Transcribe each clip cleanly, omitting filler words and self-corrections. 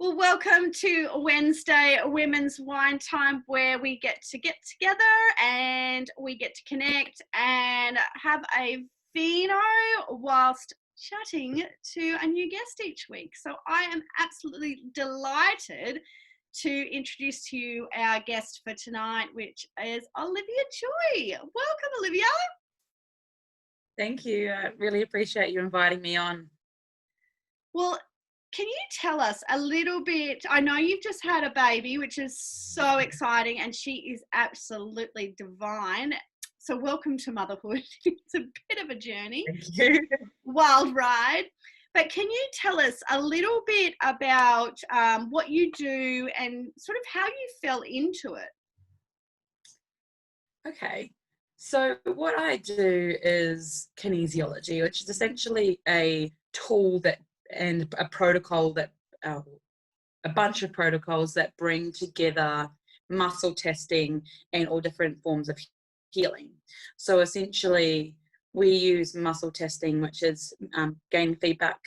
Well, welcome to Wednesday Women's Wine Time, where we get together and we get to connect and have a vino whilst chatting to a new guest each week. So I am absolutely delighted to introduce to you our guest for tonight, which is Olivia Joy. Welcome, Olivia. Thank you. I really appreciate you inviting me on. Well, can you tell us a little bit? I know you've just had a baby, which is so exciting, and she is absolutely divine. So welcome to motherhood. It's a bit of a journey, Thank you. wild ride. But can you tell us a little bit about what you do and sort of how you fell into it? Okay. So what I do is kinesiology, which is essentially a tool and a protocol that a bunch of protocols that bring together muscle testing and all different forms of healing. So essentially, we use muscle testing, which is gaining feedback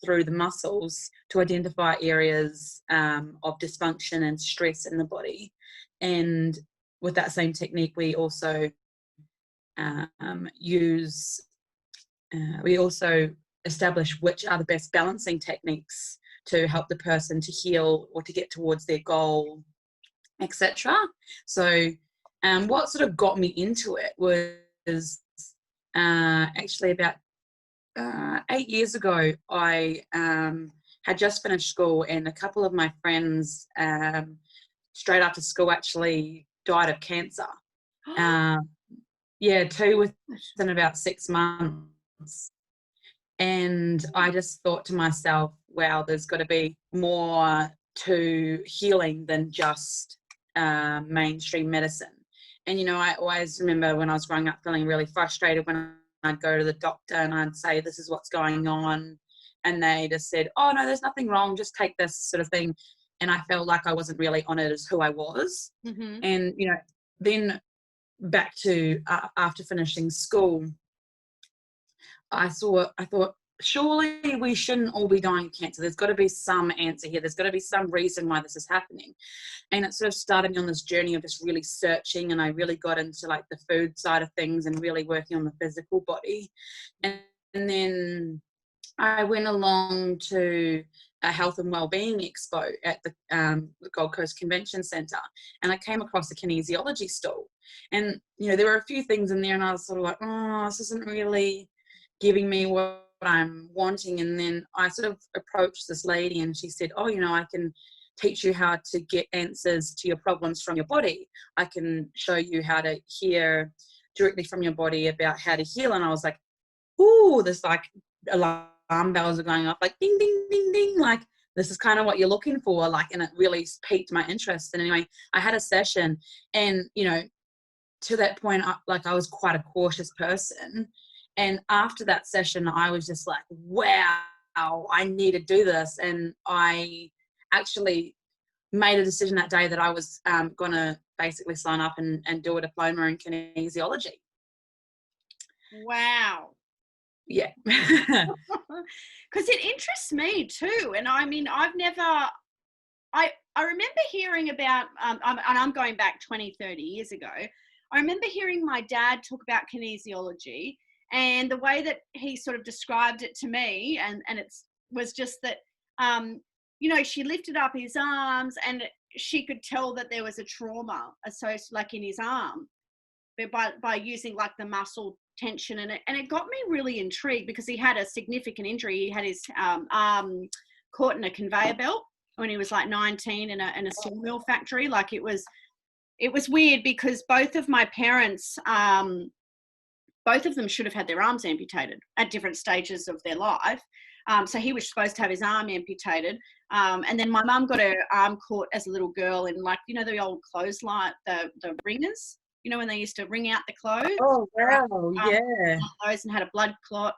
through the muscles to identify areas of dysfunction and stress in the body. And with that same technique, we also establish which are the best balancing techniques to help the person to heal or to get towards their goal, etc. So what sort of got me into it was actually about 8 years ago. I had just finished school, and a couple of my friends straight after school actually died of cancer. Two within about 6 months. And I just thought to myself, wow, there's got to be more to healing than just mainstream medicine. And, you know, I always remember when I was growing up feeling really frustrated when I'd go to the doctor and I'd say, this is what's going on. And they just said, oh, no, there's nothing wrong. Just take this sort of thing. And I felt like I wasn't really honoured as who I was. Mm-hmm. And, you know, then back to after finishing school, I thought, surely we shouldn't all be dying of cancer. There's got to be some answer here. There's got to be some reason why this is happening. And it sort of started me on this journey of just really searching, and I really got into like the food side of things and really working on the physical body. And then I went along to a health and wellbeing expo at the Gold Coast Convention Centre, and I came across a kinesiology stall. And, you know, there were a few things in there, and I was sort of like, oh, this isn't really giving me what I'm wanting. And then I sort of approached this lady, and she said, oh, you know, I can teach you how to get answers to your problems from your body. I can show you how to hear directly from your body about how to heal. And I was like, ooh, this like alarm bells are going off, like ding, ding, ding, ding, like this is kind of what you're looking for, like, and it really piqued my interest. And anyway, I had a session, and, you know, to that point, I was quite a cautious person. And after that session, I was just like, wow, I need to do this. And I actually made a decision that day that I was going to basically sign up and do a diploma in kinesiology. Wow. Yeah. Because it interests me too. And I mean, I remember hearing about, and I'm going back 20, 30 years ago, I remember hearing my dad talk about kinesiology, and the way that he sort of described it to me, and it was just that, you know, she lifted up his arms and she could tell that there was a trauma associated, like in his arm, but by using like the muscle tension, and it got me really intrigued because he had a significant injury. He had his arm caught in a conveyor belt when he was like 19 in a sawmill factory. Like it was weird because both of my parents, both of them should have had their arms amputated at different stages of their life. So he was supposed to have his arm amputated. And then my mum got her arm caught as a little girl in, like, you know, the old clothesline, the ringers, you know, when they used to wring out the clothes. Oh, wow. Yeah. Those, and had a blood clot.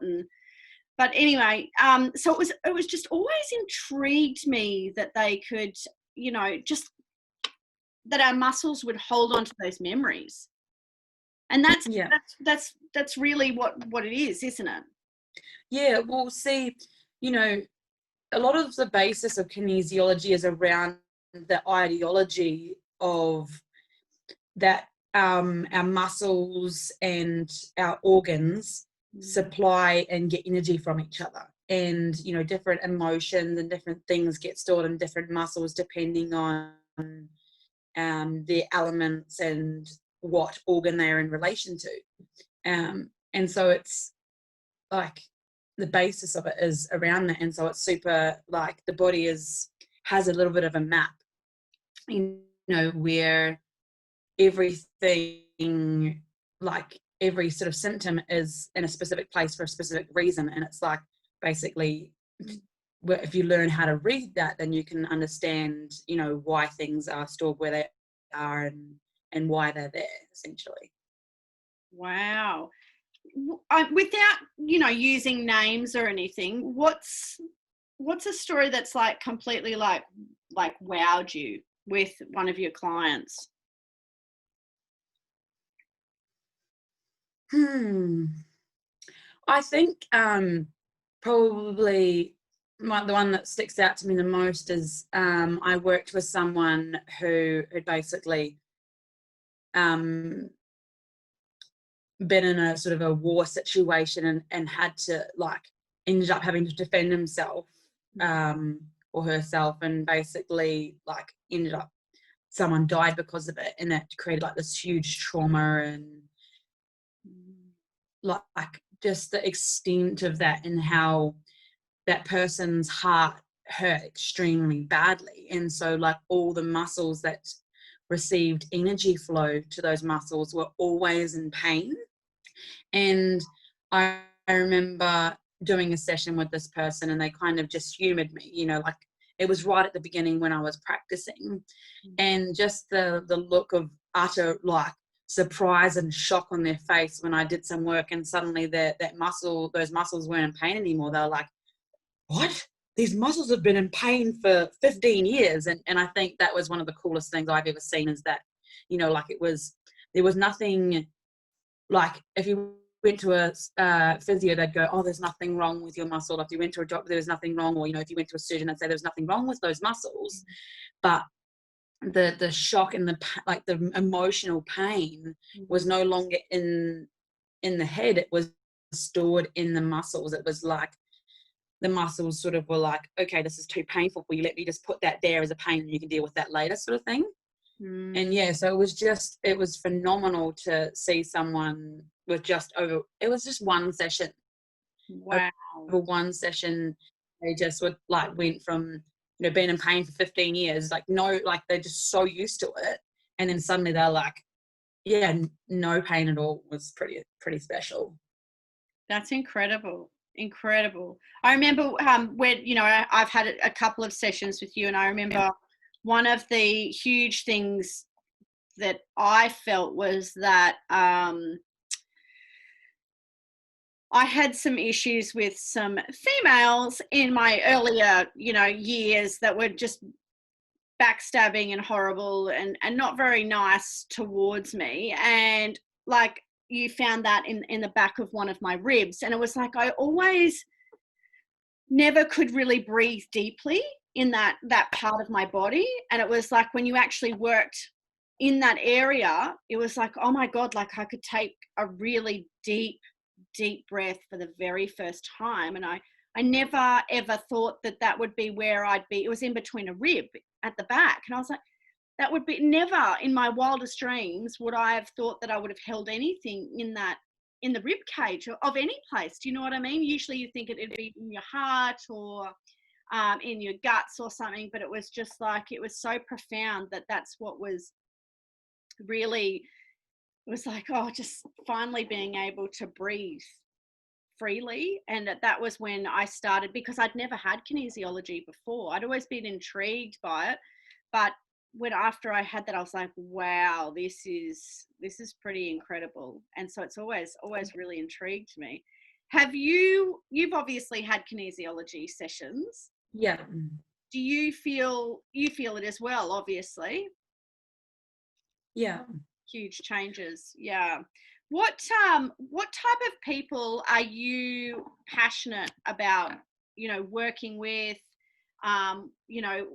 But anyway, so it was just always intrigued me that they could, you know, just that our muscles would hold on to those memories. And that's really what it is, isn't it? Yeah. Well, see, you know, a lot of the basis of kinesiology is around the ideology of that our muscles and our organs supply and get energy from each other, and different emotions and different things get stored in different muscles depending on the elements and what organ they're in relation to, and so it's like the basis of it is around that. And so it's super, like, the body has a little bit of a map, where everything, like every sort of symptom is in a specific place for a specific reason. And it's like, basically, if you learn how to read that, then you can understand, why things are stored where they are, and why they're there, essentially. Wow. Without using names or anything, what's a story that's like completely like wowed you with one of your clients? I think probably the one that sticks out to me the most is I worked with someone who had basically been in a sort of a war situation, and had to, like, ended up having to defend himself or herself, and basically, like, ended up, someone died because of it, and that created like this huge trauma, and like just the extent of that, and how that person's heart hurt extremely badly. And so, like, all the muscles that received energy flow to those muscles were always in pain. And I remember doing a session with this person, and they kind of just humored me, like, it was right at the beginning when I was practicing, and just the look of utter, like, surprise and shock on their face when I did some work, and suddenly those muscles weren't in pain anymore. They were like, what? These muscles have been in pain for 15 years. And I think that was one of the coolest things I've ever seen, is that, like, there was nothing, like, if you went to a physio, they'd go, oh, there's nothing wrong with your muscle. If you went to a doctor, there was nothing wrong. Or, if you went to a surgeon, they'd say there's nothing wrong with those muscles. But the shock and the emotional pain was no longer in the head. It was stored in the muscles. It was like the muscles sort of were like, okay, this is too painful for you, let me just put that there as a pain, and you can deal with that later, sort of thing. And yeah, so it was phenomenal to see someone with it was just one session. Wow. Over one session, they just went from, being in pain for 15 years, they're just so used to it. And then suddenly they're like, yeah, no pain at all. Was pretty special. That's incredible. Incredible. I remember when, I've had a couple of sessions with you, and I remember one of the huge things that I felt was that I had some issues with some females in my earlier, years, that were just backstabbing and horrible and not very nice towards me. And like, you found that in the back of one of my ribs. And it was like, I always never could really breathe deeply in that part of my body. And it was like, when you actually worked in that area, it was like, oh my God, like, I could take a really deep breath for the very first time. And I never ever thought that would be where I'd be. It was in between a rib at the back. And I was like, that would be, never in my wildest dreams would I have thought that I would have held anything in the rib cage of any place. Do you know what I mean? Usually you think it'd be in your heart or in your guts or something, but it was just like, it was so profound that's what was really, it was like, oh, just finally being able to breathe freely. And that was when I started, because I'd never had kinesiology before. I'd always been intrigued by it, but after I had that, I was like, wow, this is pretty incredible. And so it's always really intrigued me. You've obviously had kinesiology sessions. Yeah. Do you feel it as well? Obviously. Yeah. Huge changes. Yeah. What type of people are you passionate about, working with? You know,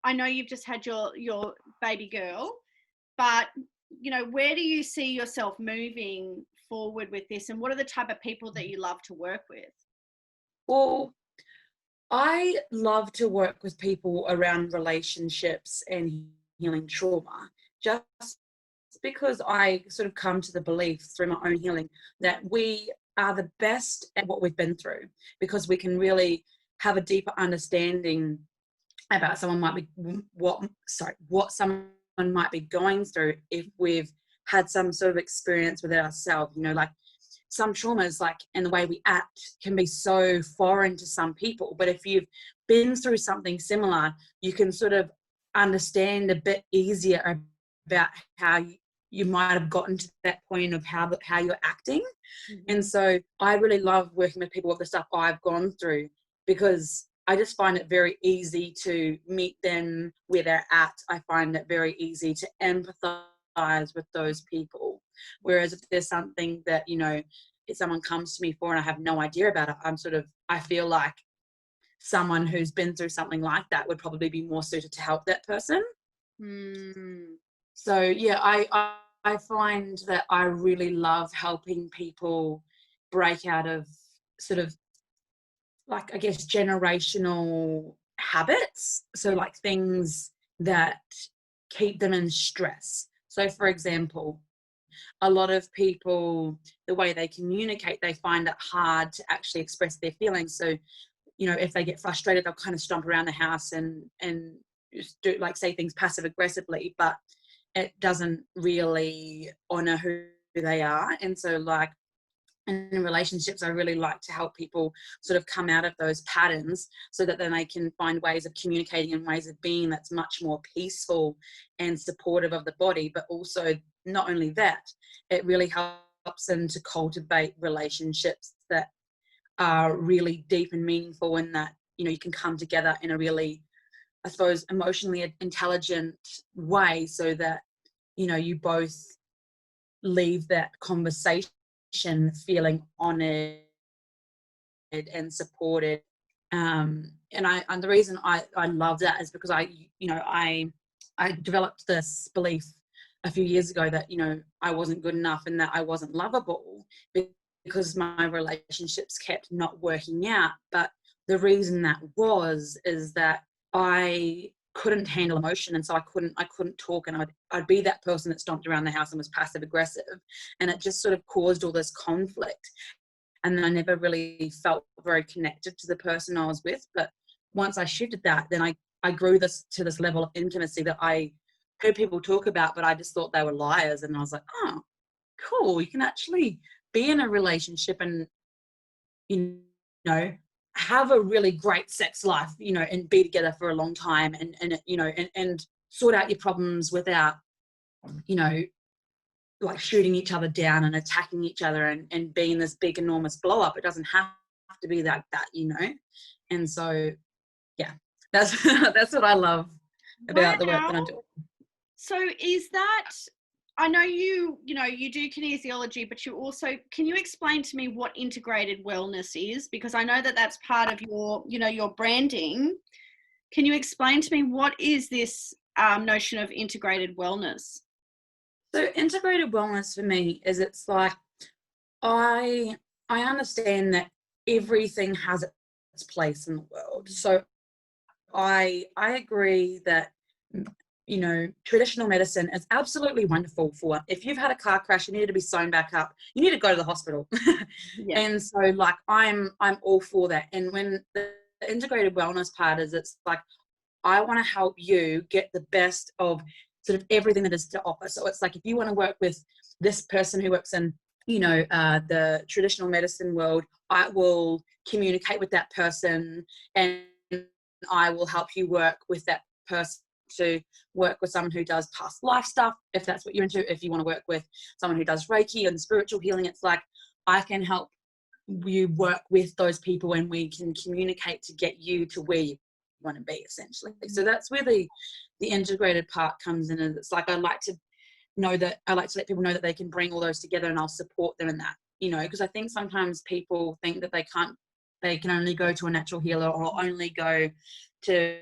I know you've just had your baby girl, but you know, where do you see yourself moving forward with this, and what are the type of people that you love to work with? Well, I love to work with people around relationships and healing trauma, just because I sort of come to the belief through my own healing that we are the best at what we've been through, because we can really have a deeper understanding about someone might be what someone might be going through if we've had some sort of experience with it ourselves. You know, like some traumas, like, and the way we act can be so foreign to some people, but if you've been through something similar, you can sort of understand a bit easier about how you might have gotten to that point of how you're acting. Mm-hmm. And so I really love working with people with the stuff I've gone through, because I just find it very easy to meet them where they're at. I find it very easy to empathize with those people. Whereas if there's something that, you know, if someone comes to me for and I have no idea about it, I feel like someone who's been through something like that would probably be more suited to help that person. Mm. So yeah, I find that I really love helping people break out of sort of, like, I guess, generational habits. So Yeah. like things that keep them in stress. So for example, a lot of people, the way they communicate, they find it hard to actually express their feelings. So, you know, if they get frustrated, they'll kind of stomp around the house and just do, like, say things passive aggressively, but it doesn't really honor who they are. And so, like, in relationships, I really like to help people sort of come out of those patterns so that then they can find ways of communicating and ways of being that's much more peaceful and supportive of the body. But also, not only that, it really helps them to cultivate relationships that are really deep and meaningful, in that, you know, you can come together in a really, I suppose, emotionally intelligent way, so that, you know, you both leave that conversation feeling honored and supported. And the reason I love that is because I developed this belief a few years ago that, you know, I wasn't good enough and that I wasn't lovable, because my relationships kept not working out. But the reason that is that I couldn't handle emotion, and so I couldn't talk, and I'd be that person that stomped around the house and was passive aggressive, and it just sort of caused all this conflict. And I never really felt very connected to the person I was with. But once I shifted that, then I grew this to this level of intimacy that I heard people talk about, but I just thought they were liars. And I was like, oh, cool, you can actually be in a relationship and, you know, have a really great sex life, you know, and be together for a long time, and you know, and sort out your problems without, you know, like shooting each other down and attacking each other and being this big enormous blow up. It doesn't have to be like that, you know. And so yeah, that's that's what I love about the work Wow. that I'm doing. So is that, I know you know, you do kinesiology, but you also, can you explain to me what integrated wellness is? Because I know that that's part of your, you know, your branding. Can you explain to me what is this notion of integrated wellness? So integrated wellness for me is, it's like, I I understand that everything has its place in the world. So I agree that, you know, traditional medicine is absolutely wonderful for if you've had a car crash, you need to be sewn back up, you need to go to the hospital. Yeah. And so, like, I'm all for that. And when the integrated wellness part is, it's like, I want to help you get the best of sort of everything that is to offer. So it's like, if you want to work with this person who works in, you know, the traditional medicine world, I will communicate with that person, and I will help you work with that person to work with someone who does past life stuff, if that's what you're into. If you want to work with someone who does Reiki and spiritual healing, it's like, I can help you work with those people, and we can communicate to get you to where you want to be, essentially. So that's where the integrated part comes in. And it's like, I like to let people know that they can bring all those together, and I'll support them in that, you know, because I think sometimes people think that they can't they can only go to a natural healer or only go to,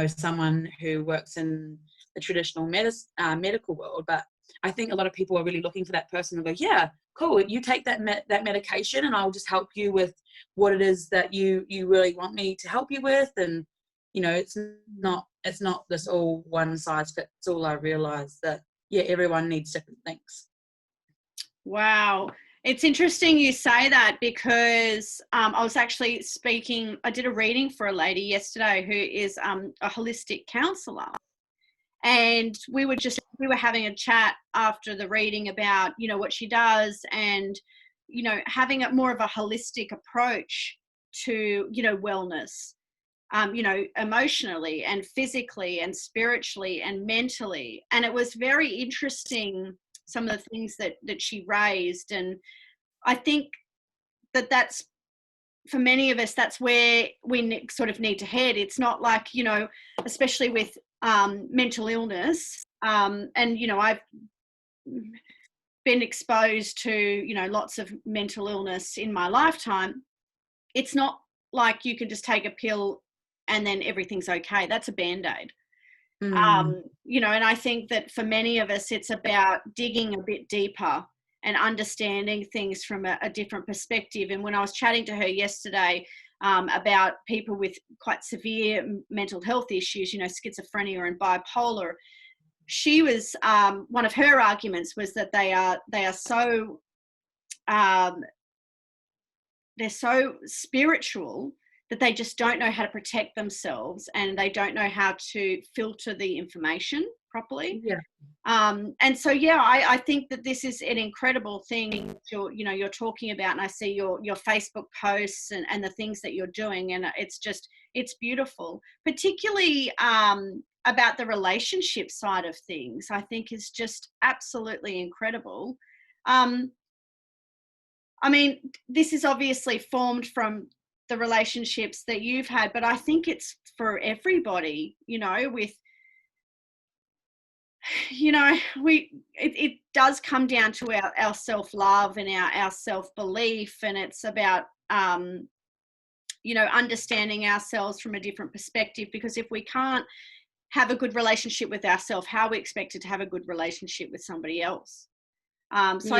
someone who works in the traditional medical world. But I think a lot of people are really looking for that person to go, yeah, cool, you take that that medication and I'll just help you with what it is that you really want me to help you with. And it's not this all one size fits all. I realize that, yeah, everyone needs different things. Wow. It's interesting you say that, because I was actually I did a reading for a lady yesterday who is a holistic counsellor. And we were having a chat after the reading about, what she does, and, having more of a holistic approach to, wellness, emotionally and physically and spiritually and mentally. And it was very interesting, some of the things that she raised. And I think that's, for many of us, that's where we sort of need to head. It's not like, especially with mental illness, and I've been exposed to lots of mental illness in my lifetime. It's not like you can just take a pill and then everything's okay. That's a band-aid. And I think that for many of us, it's about digging a bit deeper and understanding things from a different perspective. And when I was chatting to her yesterday about people with quite severe mental health issues, schizophrenia and bipolar, she was, one of her arguments was that they are so, they're so spiritual that they just don't know how to protect themselves, and they don't know how to filter the information properly. Yeah. And so, yeah, I think that this is an incredible thing you're talking about, and I see your Facebook posts and the things that you're doing, and it's beautiful, particularly about the relationship side of things. I think is just absolutely incredible. I mean, this is obviously formed from the relationships that you've had, but I think it's for everybody, with, it does come down to our self-love and our self-belief, and it's about, understanding ourselves from a different perspective, because if we can't have a good relationship with ourselves, how are we expected to have a good relationship with somebody else? So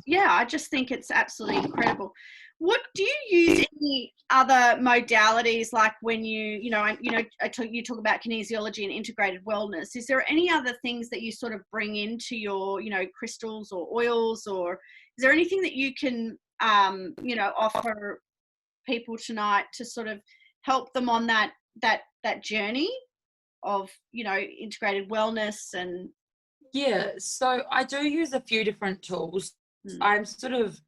yeah, I just think it's absolutely incredible. What do you use any other modalities, like when you talk about kinesiology and integrated wellness? Is there any other things that you sort of bring into your, crystals or oils, or is there anything that you can, offer people tonight to sort of help them on that journey of, integrated wellness? And yeah, so I do use a few different tools. I'm sort of,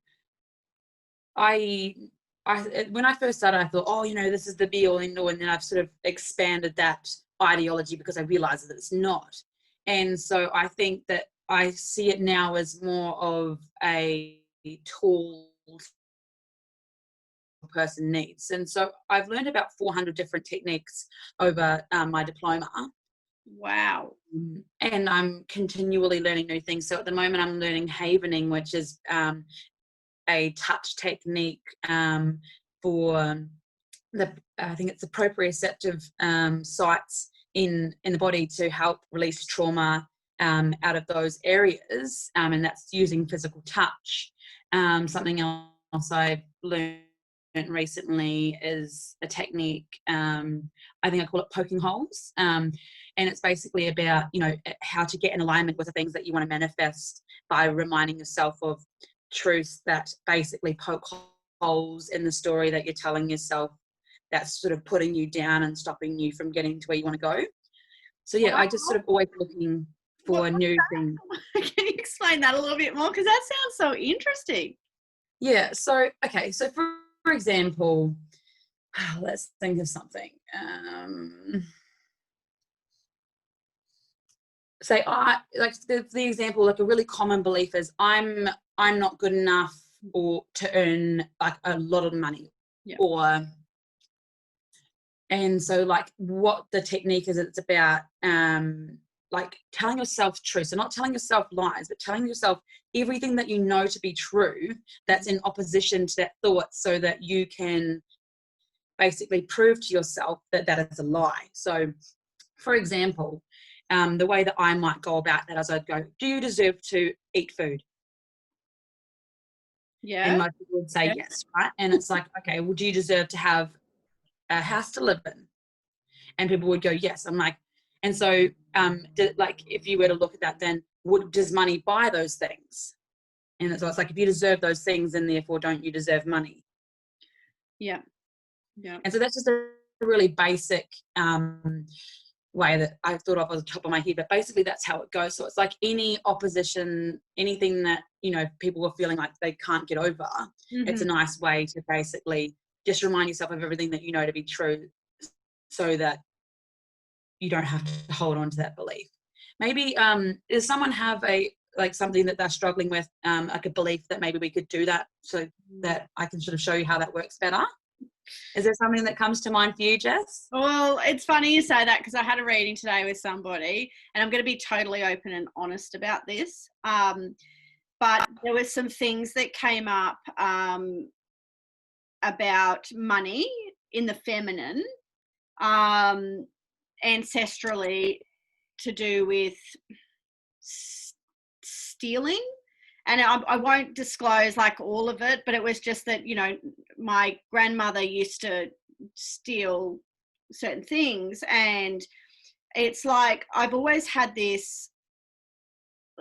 when I first started, I thought, oh, this is the be all end all, and then I've sort of expanded that ideology because I realized that it's not. And so I think that I see it now as more of a tool a person needs. And so I've learned about 400 different techniques over my diploma. Wow. And I'm continually learning new things. So at the moment I'm learning havening, which is a touch technique for I think it's the proprioceptive sites in the body to help release trauma out of those areas, and that's using physical touch. Something else I've learned recently is a technique, I think I call it poking holes, and it's basically about how to get in alignment with the things that you want to manifest by reminding yourself of truths that basically poke holes in the story that you're telling yourself, that's sort of putting you down and stopping you from getting to where you want to go. So yeah, I just sort of always looking for new things. Can you explain that a little bit more, because that sounds so interesting? Yeah, so okay, so for example, let's think of something. Say like the example, like a really common belief is I'm not good enough or to earn like a lot of money. Yeah. And so like what the technique is, it's about like telling yourself truth. So not telling yourself lies, but telling yourself everything that you know to be true that's in opposition to that thought, so that you can basically prove to yourself that that is a lie. So, for example, the way that I might go about that is I'd go, do you deserve to eat food? And Yeah. most people would say Yeah. yes, right? And it's like, okay, well, do you deserve to have a house to live in? And people would go, yes. I'm like, and so, like, if you were to look at that, then does money buy those things? And so it's like, if you deserve those things, then therefore don't you deserve money? Yeah. Yeah. And so that's just a really basic way that I thought of on the top of my head, but basically that's how it goes. So it's like any opposition, anything that, you know, people are feeling like they can't get over, it's a nice way to basically just remind yourself of everything that you know to be true, so that you don't have to hold on to that belief. Maybe does someone have a like something that they're struggling with, like a belief that maybe we could do that, so that I can sort of show you how that works better? Is there something that comes to mind for you, Jess? Well, it's funny you say that, because I had a reading today with somebody, and I'm going to be totally open and honest about this. But there were some things that came up about money in the feminine, ancestrally, to do with stealing. And I won't disclose like all of it, but it was just that, you know, my grandmother used to steal certain things. And it's like I've always had this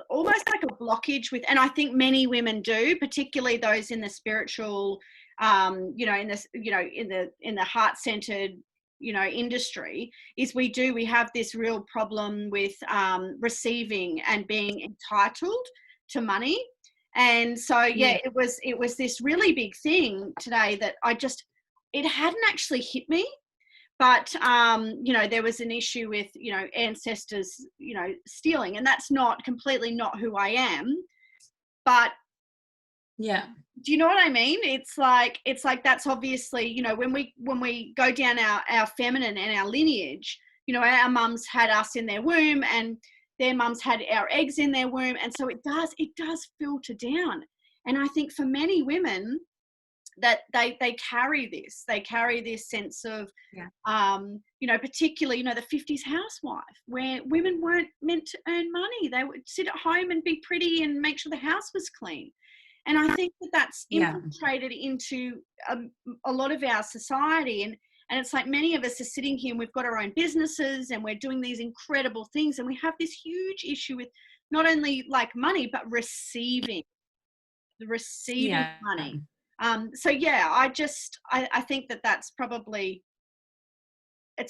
almost like a blockage with, and I think many women do, particularly those in the spiritual, you know, in this, you know, in the heart-centered, you know, industry, is we have this real problem with receiving and being entitled to money. And so yeah, it was this really big thing today that it hadn't actually hit me. But you know, there was an issue with, you know, ancestors, you know, stealing, and that's not completely not who I am. But Yeah. do you know what I mean? It's like that's obviously, you know, when we go down our feminine and our lineage, you know, our mums had us in their womb, and their mums had our eggs in their womb, and so it does filter down. And I think for many women, that they carry this sense of, you know, particularly, you know, the 50s housewife, where women weren't meant to earn money. They would sit at home and be pretty and make sure the house was clean. And I think that that's infiltrated into a lot of our society. And it's like many of us are sitting here and we've got our own businesses and we're doing these incredible things, and we have this huge issue with not only like money, but receiving money. So yeah, I think that that's probably,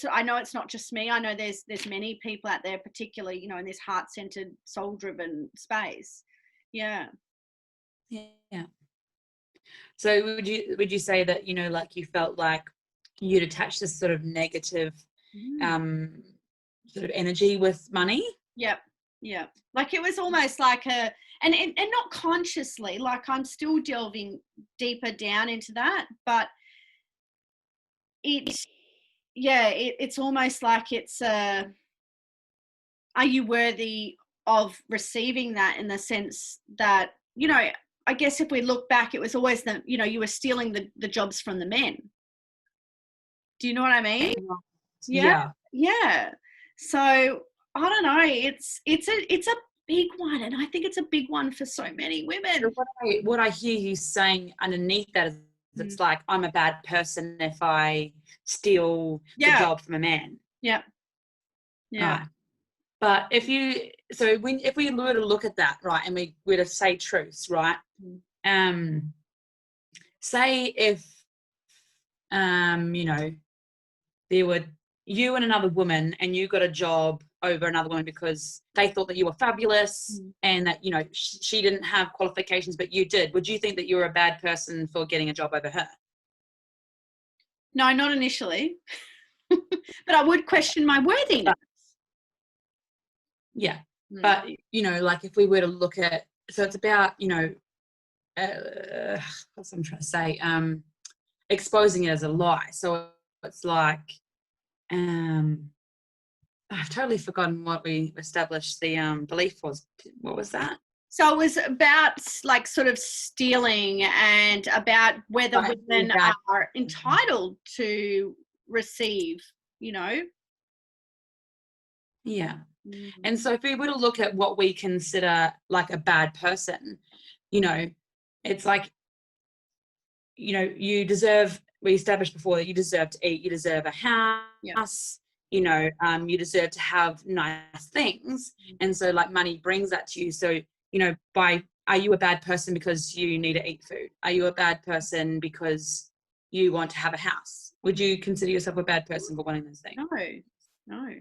I know it's not just me. I know there's many people out there, particularly, you know, in this heart-centered, soul-driven space. Yeah. Yeah. So would you say that, you know, like you felt like you'd attach this sort of negative sort of energy with money? Yep. Yeah. Like it was almost like and not consciously, like I'm still delving deeper down into that, but it's almost like it's are you worthy of receiving that, in the sense that, you know, I guess if we look back, it was always you know, you were stealing the jobs from the men. Do you know what I mean? Yeah. Yeah. So I don't know. It's a big one, and I think it's a big one for so many women. So what I hear you saying underneath that is, it's like, I'm a bad person if I steal the job from a man. Yeah. Yeah. Right. But if we were to look at that, right, and we were to say truths, right? Say if you know, there were you and another woman, and you got a job over another woman because they thought that you were fabulous and that, you know, she didn't have qualifications but you did, would you think that you were a bad person for getting a job over her? No, not initially. But I would question my worthiness. But you know, like if we were to look at, so it's about, you know, what's I'm trying to say, exposing it as a lie. So it's like I've totally forgotten what we established the belief was. What was that? So it was about like sort of stealing and about whether Like, women bad. are entitled to receive, you know. Yeah. Mm. And so if we were to look at what we consider like a bad person, you know, it's like, you know, we established before that you deserve to eat, you deserve a Yeah. house, you know, you deserve to have nice things. And so like money brings that to you. So, you know, are you a bad person because you need to eat food? Are you a bad person because you want to have a house? Would you consider yourself a bad person for wanting those things? No, no,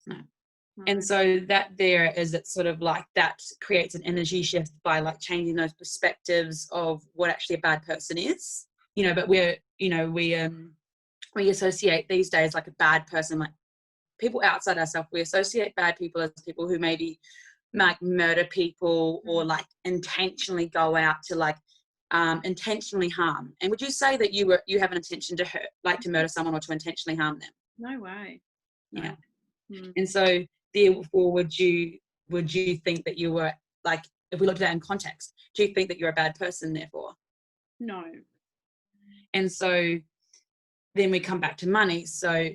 No. no. And so that there is, it's sort of like that creates an energy shift by like changing those perspectives of what actually a bad person is, you know. But we associate these days like a bad person, like people outside ourselves, we associate bad people as people who maybe like murder people or like intentionally go out to like intentionally harm. And would you say that you have an intention to hurt, like to murder someone or to intentionally harm them? No way. No. Yeah. Mm. And so therefore would you think that you were like, if we looked at that in context, do you think that you're a bad person therefore? No. And so then we come back to money. So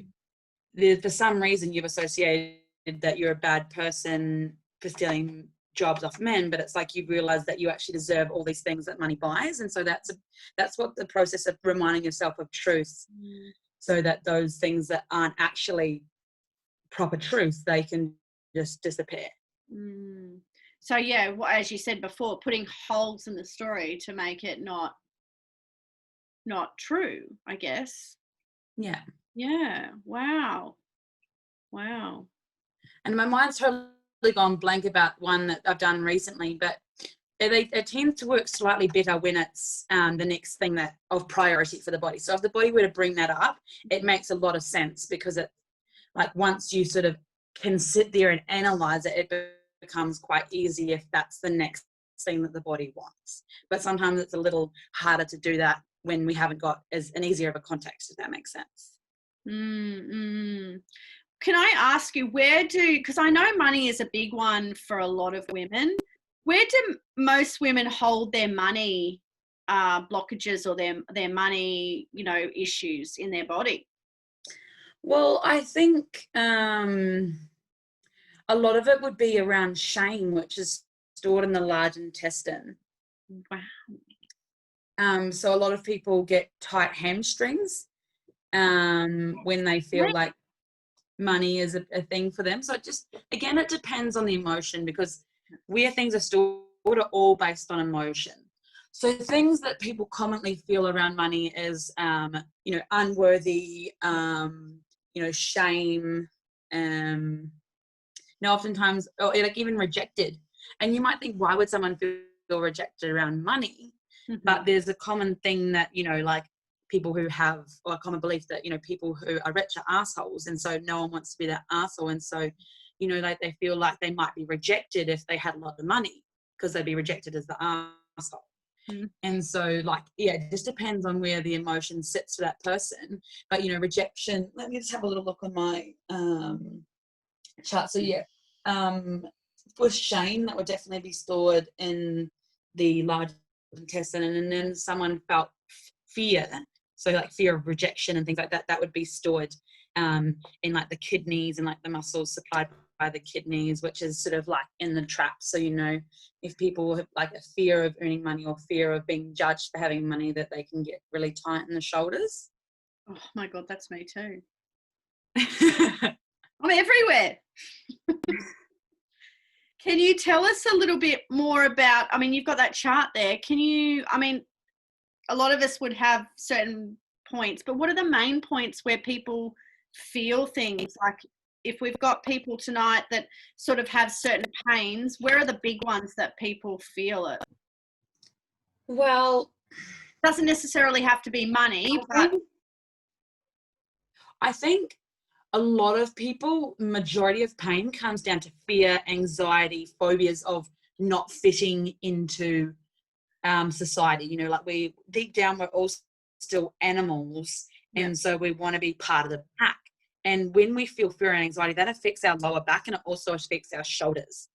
for some reason you've associated that you're a bad person for stealing jobs off men, but it's like you realize that you actually deserve all these things that money buys. And so that's what the process of reminding yourself of truth, so that those things that aren't actually proper truth, they can just disappear. So yeah, as you said before, putting holes in the story to make it not true, I guess. Yeah. Wow. And my mind's totally gone blank about one that I've done recently, but it tends to work slightly better when it's the next thing that of priority for the body. So if the body were to bring that up, it makes a lot of sense, because it, like, once you sort of can sit there and analyze it, it becomes quite easy if that's the next thing that the body wants. But sometimes it's a little harder to do that when we haven't got as an easier of a context, if that makes sense. Can I ask you, because I know money is a big one for a lot of women, where do most women hold their money blockages or their money, issues in their body? Well, I think a lot of it would be around shame, which is stored in the large intestine. Wow. So a lot of people get tight hamstrings when they feel like money is a thing for them. So it just, again, it depends on the emotion, because where things are stored are all based on emotion. So things that people commonly feel around money is, unworthy, shame, oftentimes, or like even rejected. And you might think, why would someone feel rejected around money? Mm-hmm. But there's a common thing that, like people who have, or a common belief that, people who are rich are assholes. And so no one wants to be that asshole. And so, like they feel like they might be rejected if they had a lot of money, because they'd be rejected as the asshole. Mm-hmm. And so, like, yeah, it just depends on where the emotion sits for that person. But, rejection, let me just have a little look on my chart. So yeah, for shame, that would definitely be stored in the large intestine. And then someone felt fear, so like fear of rejection and things like that, that would be stored in like the kidneys and like the muscles supplied by the kidneys, which is sort of like in the trap. So if people have like a fear of earning money or fear of being judged for having money, that they can get really tight in the shoulders. Oh my God, that's me too. I'm everywhere. Can you tell us a little bit more about, you've got that chart there. A lot of us would have certain points, but what are the main points where people feel things? Like if we've got people tonight that sort of have certain pains, where are the big ones that people feel it? Well, doesn't necessarily have to be money, but I think a lot of people, majority of pain comes down to fear, anxiety, phobias of not fitting into society. Like we deep down, we're all still animals, and so we want to be part of the pack. And when we feel fear and anxiety, that affects our lower back, and it also affects our shoulders.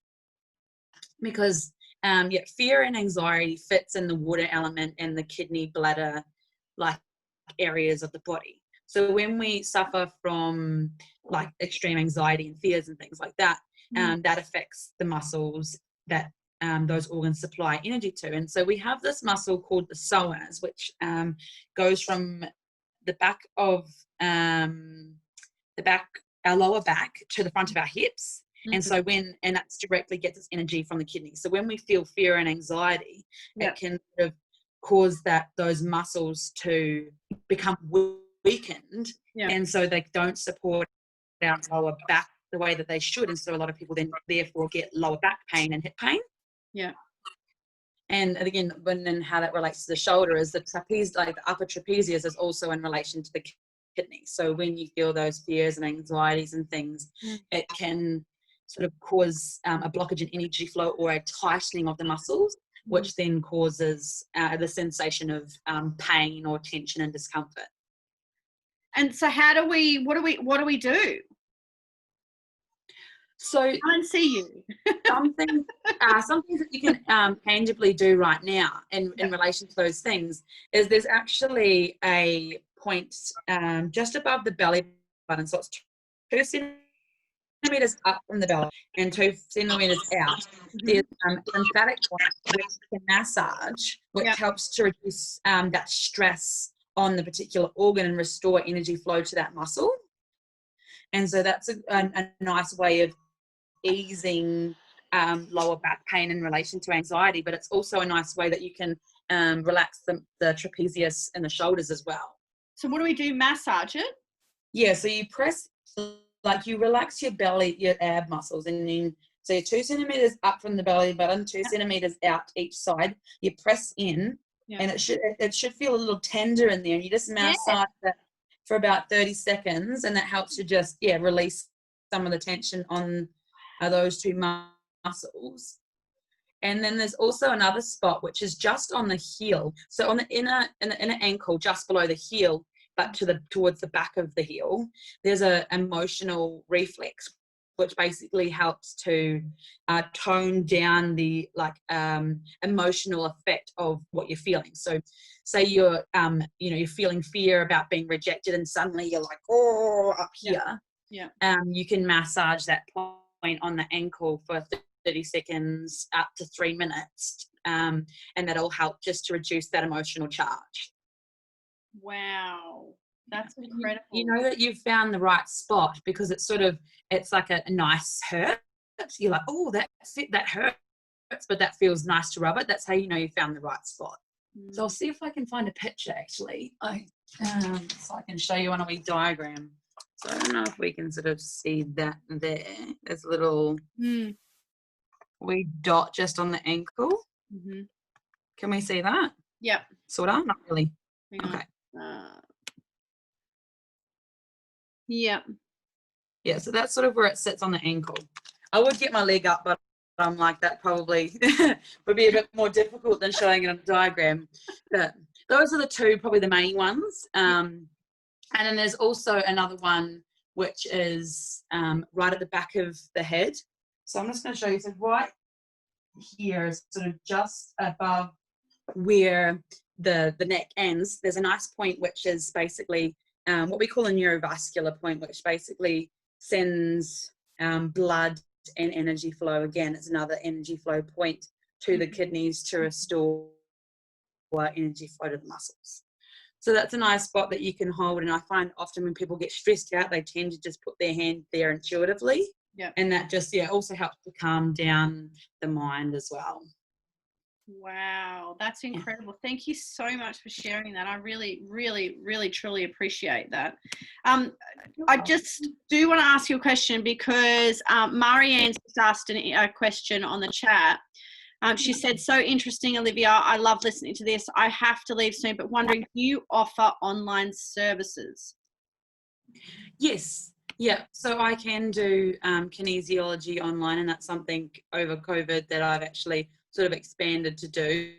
Because fear and anxiety fits in the water element and the kidney, bladder, like areas of the body. So when we suffer from like extreme anxiety and fears and things like that, that affects the muscles that those organs supply energy to. And so we have this muscle called the psoas, which goes from the back of our lower back to the front of our hips. And so and that's directly gets its energy from the kidneys. So when we feel fear and anxiety, it can sort of cause those muscles to become weakened, and so they don't support our lower back the way that they should. And so a lot of people then therefore get lower back pain and hip pain. Yeah. And again, then how that relates to the shoulder is the trapeze, like the upper trapezius, is also in relation to the kidney. So when you feel those fears and anxieties and things, it can sort of cause a blockage in energy flow or a tightening of the muscles, which then causes the sensation of pain or tension and discomfort. And so what do we do? So I don't see you. some things that you can tangibly do right now in relation to those things is there's actually a point just above the belly button. So it's 2 centimeters up from the belly and 2 centimeters out. There's lymphatic point which you can massage, which helps to reduce that stress on the particular organ and restore energy flow to that muscle. And so that's a nice way of easing lower back pain in relation to anxiety, but it's also a nice way that you can relax the trapezius and the shoulders as well. So what do we do? Massage it? Yeah, so you press, like you relax your belly, your ab muscles, and then so you're 2 centimeters up from the belly button, 2 centimeters out each side. You press in, and it should feel a little tender in there, and you just massage that for about 30 seconds, and that helps to just release some of the tension on those two muscles. And then there's also another spot which is just on the heel, so on the inner ankle, just below the heel, but towards the back of the heel, there's a emotional reflex which basically helps to tone down the emotional effect of what you're feeling. So say you're you're feeling fear about being rejected, and suddenly you're like, oh, up here. You can massage that point on the ankle for 30 seconds up to 3 minutes, and that'll help just to reduce that emotional charge. Wow, that's incredible. You know that you've found the right spot because it's like a nice hurt. You're like, oh, that hurts, but that feels nice to rub it. That's how you know you found the right spot. So I'll see if I can find a picture actually, so I can show you on a wee diagram. So I don't know if we can sort of see that there. There's a little wee dot just on the ankle. Can we see that? Yeah. Sort of? Not really. Okay. Yeah. Yeah, so that's sort of where it sits on the ankle. I would get my leg up, but I'm like, that probably would be a bit more difficult than showing it on a diagram. But those are the two, probably the main ones. And then there's also another one, which is right at the back of the head. So I'm just going to show you. So right here is sort of just above where the neck ends. There's a nice point, which is basically what we call a neurovascular point, which basically sends blood and energy flow. Again, it's another energy flow point to the kidneys to restore energy flow to the muscles. So that's a nice spot that you can hold. And I find often when people get stressed out, they tend to just put their hand there intuitively. And that just also helps to calm down the mind as well. Wow, that's incredible. Thank you so much for sharing that. I really, really, really, truly appreciate that. I just do want to ask you a question because Marianne's just asked a question on the chat. She said, so interesting, Olivia. I love listening to this. I have to leave soon, but wondering, do you offer online services? Yes. Yeah. So I can do kinesiology online, and that's something over COVID that I've actually sort of expanded to do.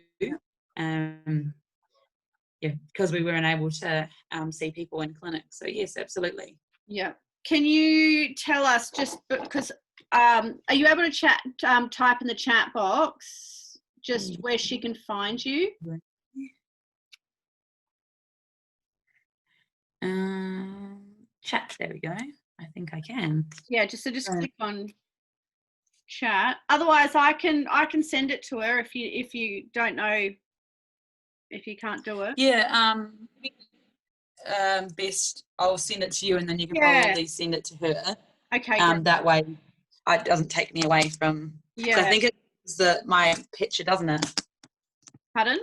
Because we weren't able to see people in clinic. So yes, absolutely. Yeah. Can you tell us, just because, are you able to type in the chat box just where she can find you? Chat, there we go. I think I can. Yeah, just click on chat. Otherwise, I can send it to her if you don't know, if you can't do it. Yeah. Best I'll send it to you, and then you can probably send it to her. Okay. That way, it doesn't take me away from. Yeah. I think it's my picture, doesn't it? Pardon?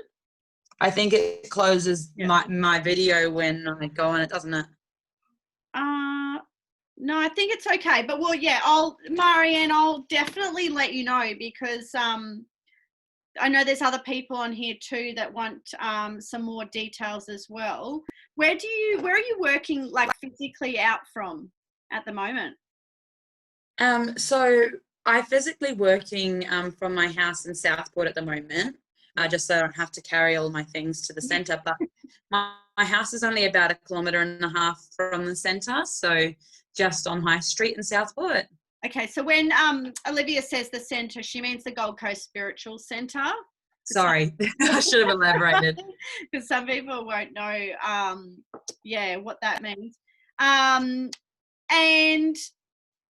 I think it closes my video when I go on it, doesn't it? No, I think it's okay. But Marianne, I'll definitely let you know, because I know there's other people on here too that want some more details as well. Where are you working, like, physically out from at the moment? So I'm physically working from my house in Southport at the moment, just so I don't have to carry all my things to the centre. But my house is only about 1.5 kilometres from the centre, so just on High Street in Southport. Okay, so when Olivia says the centre, she means the Gold Coast Spiritual Centre. Sorry, I should have elaborated. Because some people won't know, what that means. And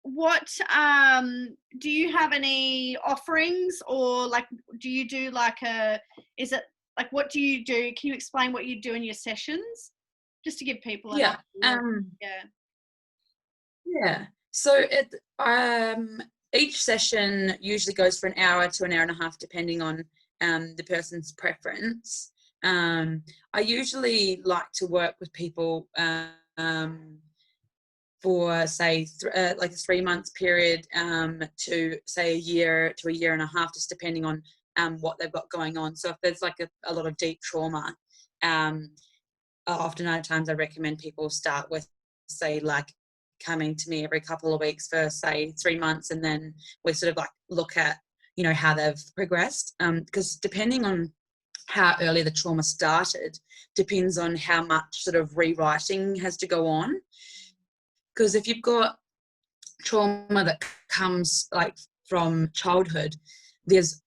what do you have any offerings, or like, do you do like what do you do? Can you explain what you do in your sessions, just to give people an idea? So each session usually goes for an hour to 1.5 hours, depending on the person's preference. I usually like to work with people for, say, like a 3 month period to, say, a year to 1.5 years, just depending on what they've got going on. So if there's like a lot of deep trauma, oftentimes I recommend people start with, say, like coming to me every couple of weeks for, say, 3 months, and then we sort of like look at, how they've progressed, because depending on how early the trauma started depends on how much sort of rewriting has to go on. Because if you've got trauma that comes like from childhood, there's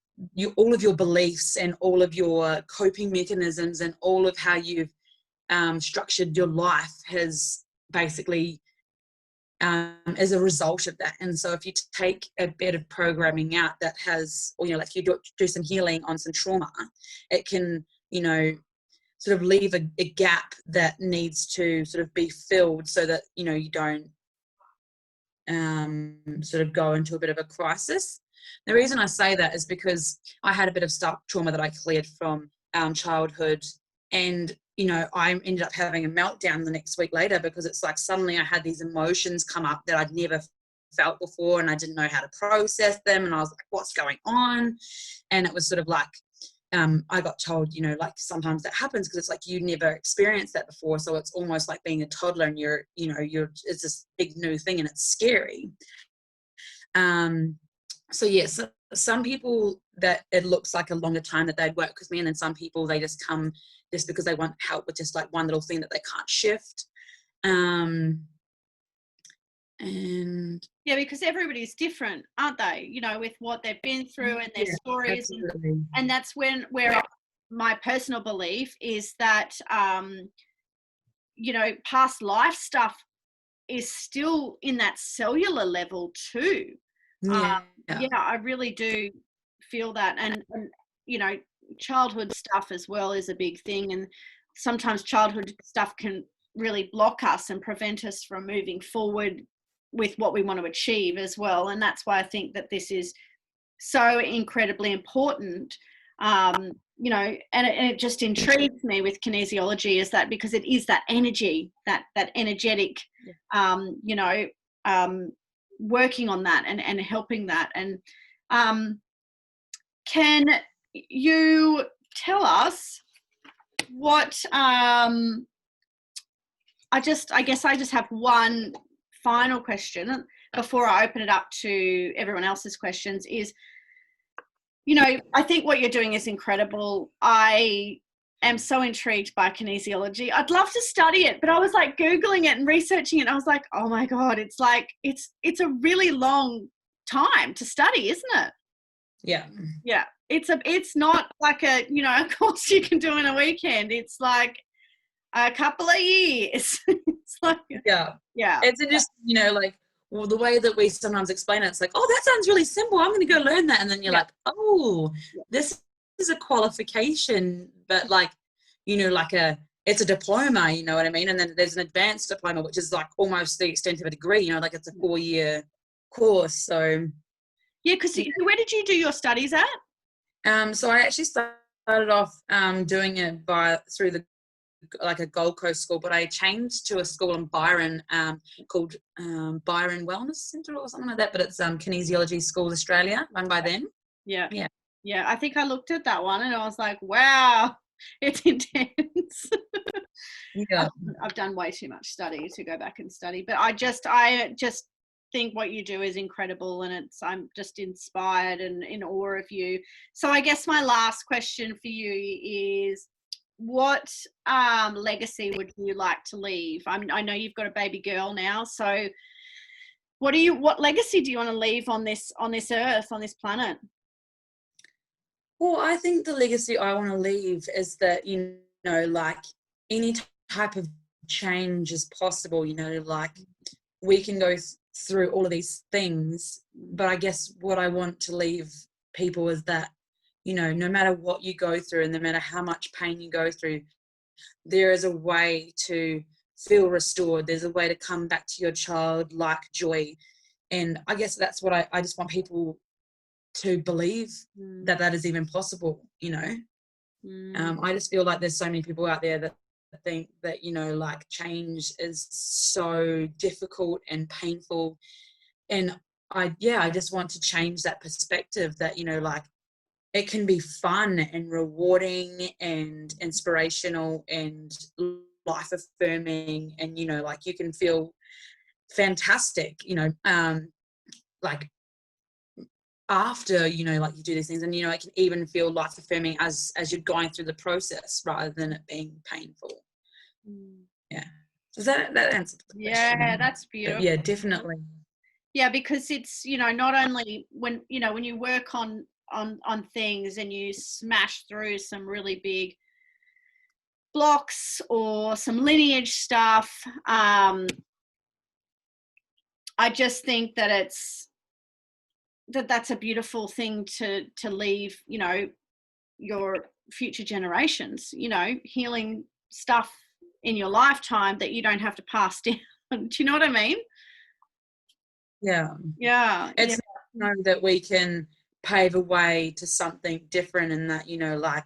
all of your beliefs and all of your coping mechanisms and all of how you've structured your life has basically as a result of that. And so if you take a bit of programming out that has, or like you do some healing on some trauma, it can sort of leave a gap that needs to sort of be filled, so that you don't sort of go into a bit of a crisis. The reason I say that is because I had a bit of trauma that I cleared from childhood, and I ended up having a meltdown the next week later, because it's like suddenly I had these emotions come up that I'd never felt before, and I didn't know how to process them, and I was like, what's going on? And it was sort of like I got told, like sometimes that happens because it's like you never experienced that before, so it's almost like being a toddler, and it's this big new thing and it's scary. So yes, some people that it looks like a longer time that they'd work with me, and then some people they just come just because they want help with just like one little thing that they can't shift. And because everybody's different, aren't they? With what they've been through and their stories, and that's where my personal belief is that past life stuff is still in that cellular level too. I really do feel that, and childhood stuff as well is a big thing, and sometimes childhood stuff can really block us and prevent us from moving forward with what we want to achieve as well. And that's why I think that this is so incredibly important. And it just intrigues me with kinesiology, is that because it is that energy, that energetic, working on that and helping that. And can you tell us what I guess I just have one final question before I open it up to everyone else's questions, is I think what you're doing is incredible. I am so intrigued by kinesiology. I'd love to study it, but I was like Googling it and researching it. And I was like, oh my God, it's like, it's a really long time to study, isn't it? Yeah. Yeah. It's not like a, you know, a course you can do in a weekend. It's like a couple of years. It's like, Yeah. yeah. It's just, you know, like, well, the way that we sometimes explain it, it's like, oh, that sounds really simple. I'm going to go learn that. And then you're like, oh, this is a qualification, but like, you know, like it's a diploma, you know what I mean? And then there's an advanced diploma, which is like almost the extent of a degree, you know, like it's a 4-year course. So yeah, because where did you do your studies at? so I actually started off doing it through like a Gold Coast school, but I changed to a school in Byron called Byron Wellness Centre or something like that. But it's Kinesiology Schools Australia, run by them. Yeah. Yeah. Yeah. I think I looked at that one and I was like, wow, it's intense. Yeah. I've done way too much study to go back and study, but I just think what you do is incredible, and I'm just inspired and in awe of you. So I guess my last question for you is, what legacy would you like to leave? I mean, I know you've got a baby girl now, so what legacy do you want to leave on this earth, on this planet? Well, I think the legacy I want to leave is that, you know, like any type of change is possible, you know, like we can go through all of these things, but I guess what I want to leave people is that, you know, no matter what you go through and no matter how much pain you go through, there is a way to feel restored. There's a way to come back to your childlike joy. And I guess that's what I just want people to believe that is even possible, you know. I just feel like there's so many people out there that think that, you know, like change is so difficult and painful. And I just want to change that perspective that, you know, like it can be fun and rewarding and inspirational and life affirming, and, you know, like you can feel fantastic, you know, like after, you know, like you do these things, and, you know, it can even feel life affirming as you're going through the process rather than it being painful. Yeah. Does that answer the question? Yeah, that's beautiful. But yeah, definitely. Yeah, because it's, you know, not only when, you know, when you work on things and you smash through some really big blocks or some lineage stuff, I just think that that's a beautiful thing to leave, you know, your future generations, you know, healing stuff in your lifetime that you don't have to pass down. Do you know what I mean? Yeah. Yeah. It's nice to know that we can pave a way to something different, and that, you know, like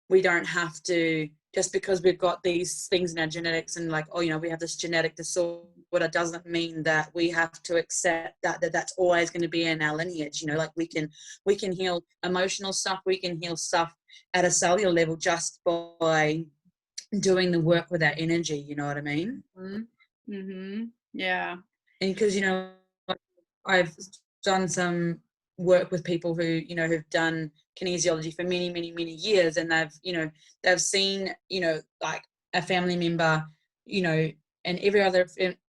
we don't have to, just because we've got these things in our genetics and like, oh, you know, we have this genetic disorder, doesn't mean that we have to accept that's always going to be in our lineage. You know, like we can heal emotional stuff, we can heal stuff at a cellular level just by doing the work with our energy, you know what I mean? Yeah. And because, you know, I've done some work with people who, you know, who've done kinesiology for many, many, many years, and they've seen, you know, like a family member, you know, and every other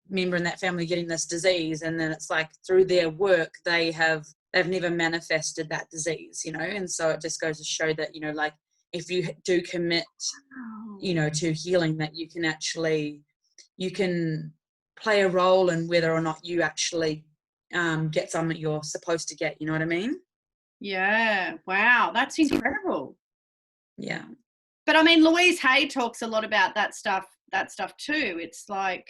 member in that family getting this disease, and then it's like through their work they've never manifested that disease, you know. And so it just goes to show that, you know, like if you do commit, you know, to healing, that you can play a role in whether or not you actually get something you're supposed to get, you know what I mean? Yeah. Wow. That's incredible. Yeah. But I mean, Louise Hay talks a lot about that stuff too. It's like,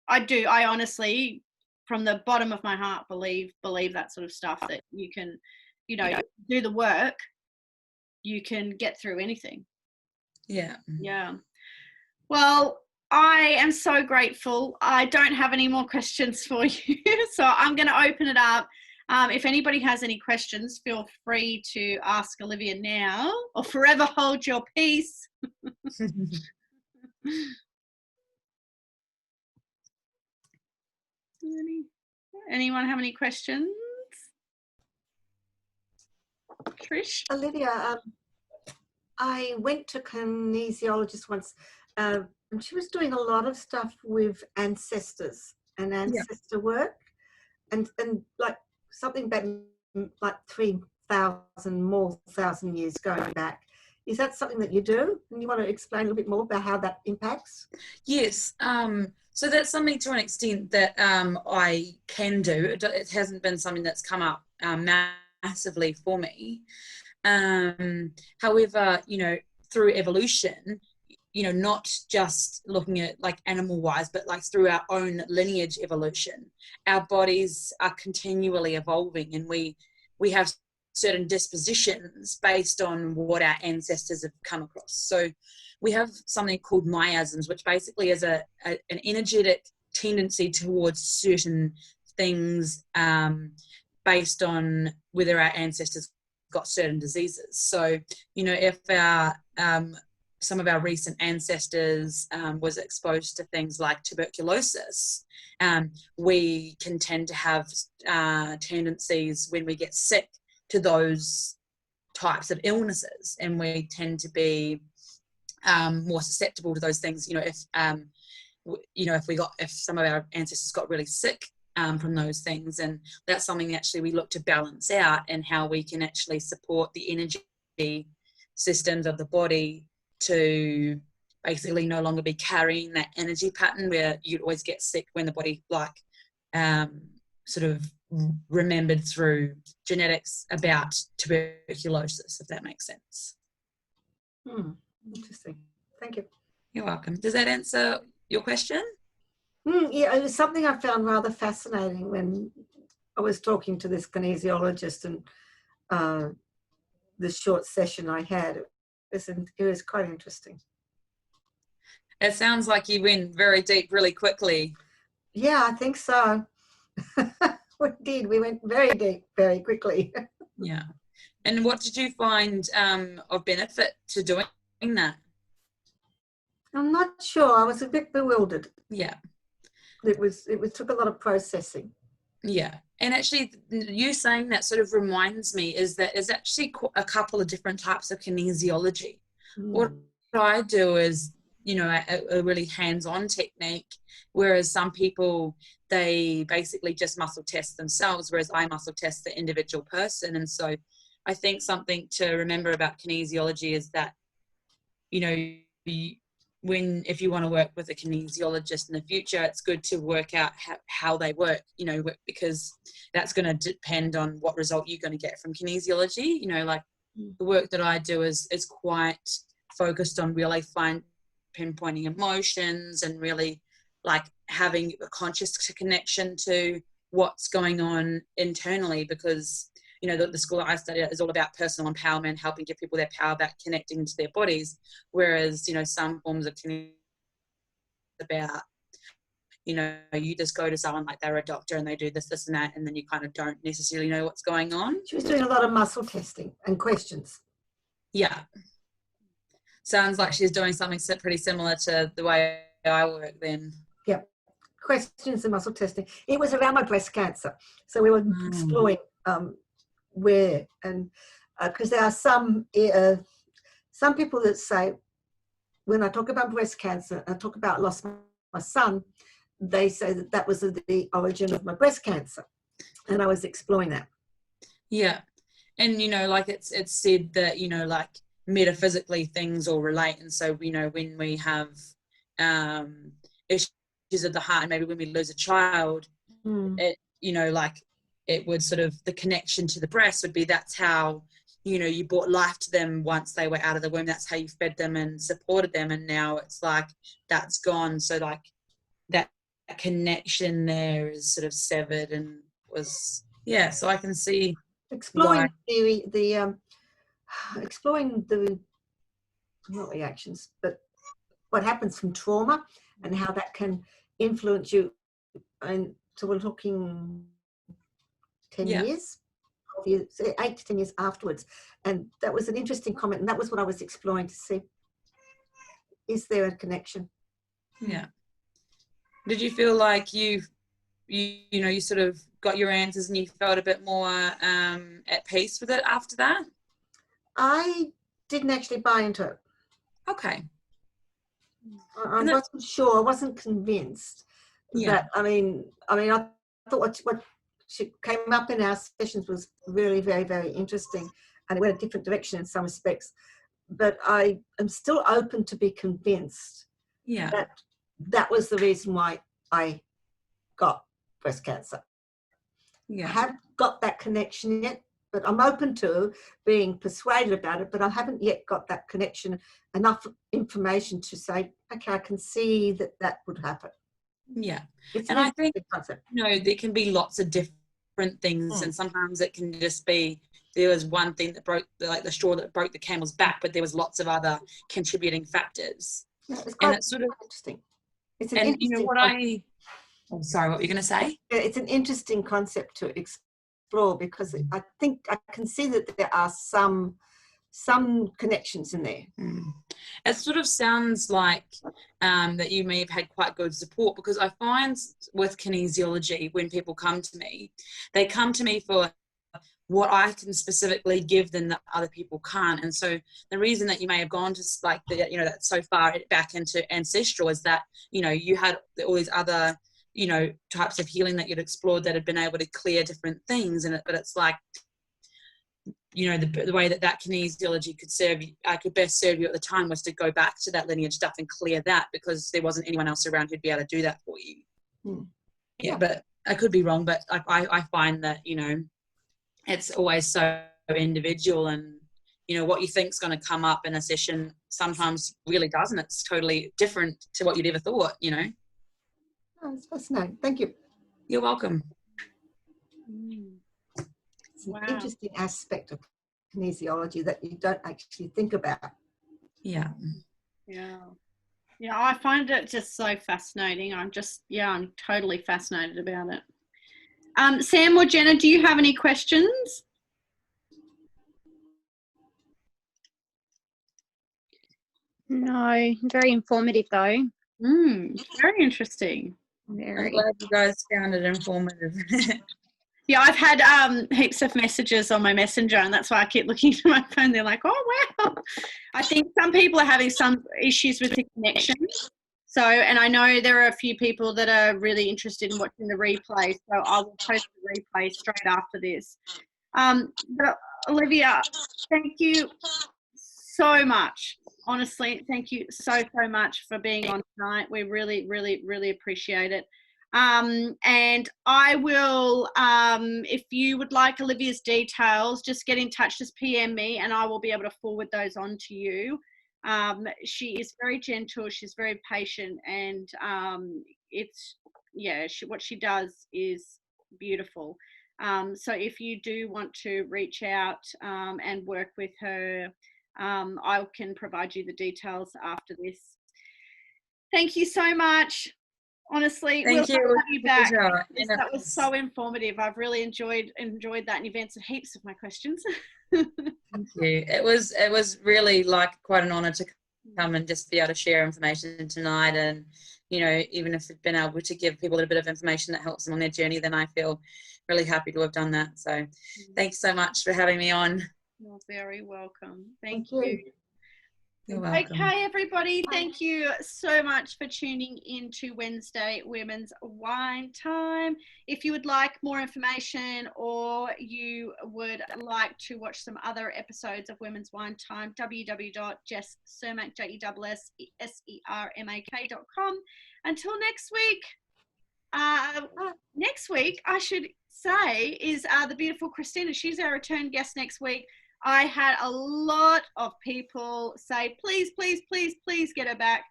I honestly, from the bottom of my heart, believe that sort of stuff, that you can, you know, do the work, you can get through anything. Yeah. Yeah. Well, I am so grateful. I don't have any more questions for you, so I'm going to open it up. If anybody has any questions, feel free to ask Olivia now, or forever hold your peace. Anyone have any questions? Trish? Olivia, I went to kinesiologist once, and she was doing a lot of stuff with ancestors and Yeah. ancestor work, and like something back like 3,000 more thousand years going back. Is that something that you do? And you want to explain a little bit more about how that impacts? Yes. So that's something to an extent that I can do. It hasn't been something that's come up massively for me. However, through evolution, not just looking at like animal wise, but like through our own lineage evolution, our bodies are continually evolving, and we have certain dispositions based on what our ancestors have come across. So we have something called miasms, which basically is an energetic tendency towards certain things based on whether our ancestors got certain diseases. So, if our some of our recent ancestors was exposed to things like tuberculosis, we can tend to have tendencies when we get sick to those types of illnesses, and we tend to be more susceptible to those things. If some of our ancestors got really sick from those things, and that's something actually we look to balance out, and how we can actually support the energy systems of the body to basically no longer be carrying that energy pattern where you'd always get sick when the body sort of remembered through genetics about tuberculosis, if that makes sense. Interesting. Thank you. You're welcome. Does that answer your question? Yeah, it was something I found rather fascinating when I was talking to this kinesiologist, and the short session I had. It was quite interesting. It sounds like you went very deep really quickly. Yeah, I think so. We did. We went very deep very quickly. Yeah. And what did you find of benefit to doing that? I'm not sure. I was a bit bewildered. Yeah. It took a lot of processing. Yeah. And actually, you saying that sort of reminds me is that there's actually a couple of different types of kinesiology. What I do is, a really hands-on technique, whereas some people, they basically just muscle test themselves, whereas I muscle test the individual person. And so I think something to remember about kinesiology is that, if you want to work with a kinesiologist in the future, it's good to work out how they work, because that's going to depend on what result you're going to get from kinesiology. The work that I do is quite focused on really pinpointing emotions and really like having a conscious connection to what's going on internally, because the school I study at is all about personal empowerment, helping give people their power back, connecting to their bodies, whereas some forms of kinesiology about you just go to someone like they're a doctor and they do this and that, and then you kind of don't necessarily know what's going on. She was doing a lot of muscle testing and questions. Yeah. Sounds like she's doing something pretty similar to the way I work then. Yeah. Questions and muscle testing. It was around my breast cancer. So we were exploring where, and because there are some people that say, when I talk about breast cancer, I talk about lost my son, they say that was the origin of my breast cancer. And I was exploring that. Yeah. And, it's said that, metaphysically things all relate. And so, when we have issues of the heart, and maybe when we lose a child, it, it would sort of, the connection to the breast would be, that's how, you brought life to them once they were out of the womb. That's how you fed them and supported them. And now it's like, that's gone. So like that connection there is sort of severed, and was, so I can see exploring exploring the not reactions, but what happens from trauma and how that can influence you. And so we're talking 10 years, 8 to 10 years afterwards. And that was an interesting comment. And that was what I was exploring to see, is there a connection? Yeah. Did you feel like you sort of got your answers and you felt a bit more at peace with it after that? I didn't actually buy into it. Okay. I wasn't sure. I wasn't convinced. Yeah. That I thought what she came up in our sessions was really very, very interesting, and it went a different direction in some respects. But I am still open to be convinced Yeah. that that was the reason why I got breast cancer. Yeah. I haven't got that connection yet, but I'm open to being persuaded about it, but I haven't yet got that connection, enough information to say, okay, I can see that that would happen. Yeah. It's And I think, concept. there can be lots of different things, and sometimes it can just be there was one thing that broke, like the straw that broke the camel's back, but there was lots of other contributing factors. Yeah, it's And it's sort of interesting. It's an and interesting oh, sorry, what were you going to say? it's an interesting concept to explore, because I think I can see that there are some connections in there. It sort of sounds like that you may have had quite good support, because I find with kinesiology, when people come to me, they come to me for what I can specifically give them that other people can't. And so the reason that you may have gone to like that so far back into ancestral is that you had all these other types of healing that you'd explored that had been able to clear different things. But it's like the way that kinesiology could serve you, I could best serve you at the time, was to go back to that lineage stuff and clear that, because there wasn't anyone else around who'd be able to do that for you. Yeah, but I could be wrong, but I find that it's always so individual, and what you think's going to come up in a session sometimes really doesn't. It's totally different to what you'd ever thought. Oh, that's fascinating. Thank you. You're welcome. It's an interesting aspect of kinesiology that you don't actually think about. Yeah. I find it just so fascinating. I'm totally fascinated about it. Sam or Jenna, do you have any questions? No, very informative though. Very interesting. I'm glad you guys found it informative. Yeah, I've had heaps of messages on my messenger, and that's why I keep looking at my phone. They're like, oh, wow. I think some people are having some issues with the connection. So, and I know there are a few people that are really interested in watching the replay, so I will post the replay straight after this. But Olivia, thank you so much. Honestly, thank you so much for being on tonight. We really, really, really appreciate it. And I will, if you would like Olivia's details, just get in touch, just PM me, and I will be able to forward those on to you. She is very gentle, she's very patient, and what she does is beautiful. So if you do want to reach out and work with her, I can provide you the details after this. Thank you so much. Honestly, we'll have you back. That was so informative. I've really enjoyed that, and you've answered heaps of my questions. Thank you. It was really like quite an honour to come and just be able to share information tonight, and even if I've been able to give people a little bit of information that helps them on their journey, then I feel really happy to have done that. So thanks so much for having me on. You're very welcome. Thank you. You're welcome. Okay, everybody, thank you so much for tuning in to Wednesday Women's Wine Time. If you would like more information, or you would like to watch some other episodes of Women's Wine Time, www.jesssermak.com. Until next week, I should say, is the beautiful Christina. She's our return guest next week. I had a lot of people say, please, please, please, please get her back.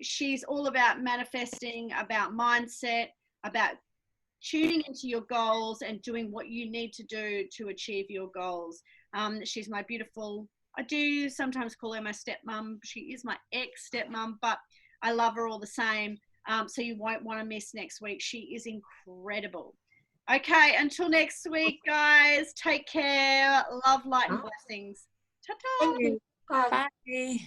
She's all about manifesting, about mindset, about tuning into your goals and doing what you need to do to achieve your goals. She's my beautiful, I do sometimes call her my stepmom. She is my ex-stepmom, but I love her all the same. So you won't want to miss next week. She is incredible. Okay, until next week, guys. Take care. Love, light, and blessings. Ta-ta. Thank you. Bye. Bye.